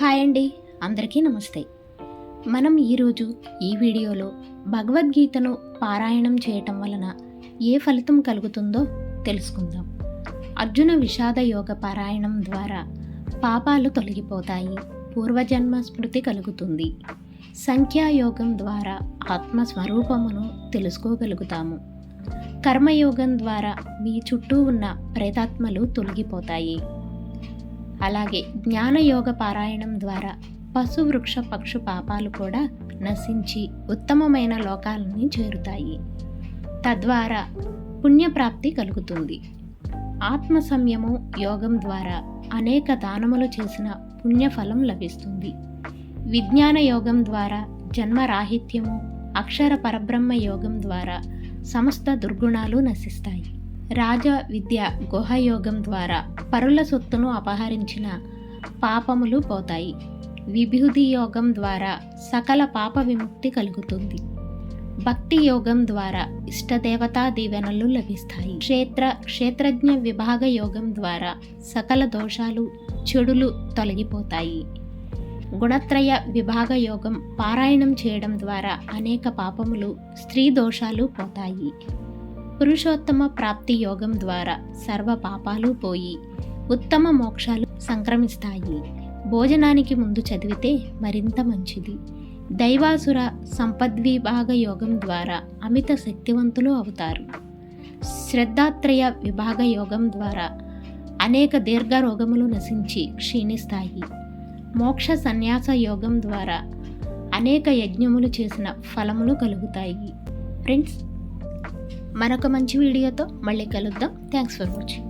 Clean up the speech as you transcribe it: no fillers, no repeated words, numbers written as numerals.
Hi అండి, అందరికీ నమస్తే. మనం ఈరోజు ఈ వీడియోలో భగవద్గీతను పారాయణం చేయటం వలన ఏ ఫలితం కలుగుతుందో తెలుసుకుందాం. అర్జున విషాద యోగ పారాయణం ద్వారా పాపాలు తొలగిపోతాయి, పూర్వజన్మ స్మృతి కలుగుతుంది. సంఖ్యాయోగం ద్వారా ఆత్మస్వరూపమును తెలుసుకోగలుగుతాము. కర్మయోగం ద్వారా మీ చుట్టూ ఉన్న ప్రేతాత్మలు తొలగిపోతాయి. అలాగే జ్ఞానయోగ పారాయణం ద్వారా పశు వృక్ష పక్షు పాపాలు కూడా నశించి ఉత్తమమైన లోకాలని చేరుతాయి. తద్వారా పుణ్యప్రాప్తి కలుగుతుంది. ఆత్మ సంయమం యోగం ద్వారా అనేక దానములు చేసిన పుణ్యఫలం లభిస్తుంది. విజ్ఞాన యోగం ద్వారా జన్మరాహిత్యము, అక్షర పరబ్రహ్మ యోగం ద్వారా సమస్త దుర్గుణాలు నశిస్తాయి. రాజ విద్య గుహయోగం ద్వారా పరుల సొత్తును అపహరించిన పాపములు పోతాయి. విభూతి యోగం ద్వారా సకల పాప విముక్తి కలుగుతుంది. భక్తి యోగం ద్వారా ఇష్టదేవతా దీవెనలు లభిస్తాయి. క్షేత్రజ్ఞ విభాగ యోగం ద్వారా సకల దోషాలు చెడులు తొలగిపోతాయి. గుణత్రయ విభాగ యోగం పారాయణం చేయడం ద్వారా అనేక పాపములు, స్త్రీ దోషాలు పోతాయి. పురుషోత్తమ ప్రాప్తి యోగం ద్వారా సర్వ పాపాలు పోయి ఉత్తమ మోక్షాలు సంక్రమిస్తాయి. భోజనానికి ముందు చదివితే మరింత మంచిది. దైవాసుర సంపద్విభాగ యోగం ద్వారా అమిత శక్తివంతులు అవుతారు. శ్రద్ధాత్రయ విభాగ యోగం ద్వారా అనేక దీర్ఘ రోగములు నశించి క్షీణిస్తాయి. మోక్ష సన్యాస యోగం ద్వారా అనేక యజ్ఞములు చేసిన ఫలములు కలుగుతాయి. ఫ్రెండ్స్, మరొక మంచి వీడియోతో మళ్ళీ కలుద్దాం. Thanks for watching.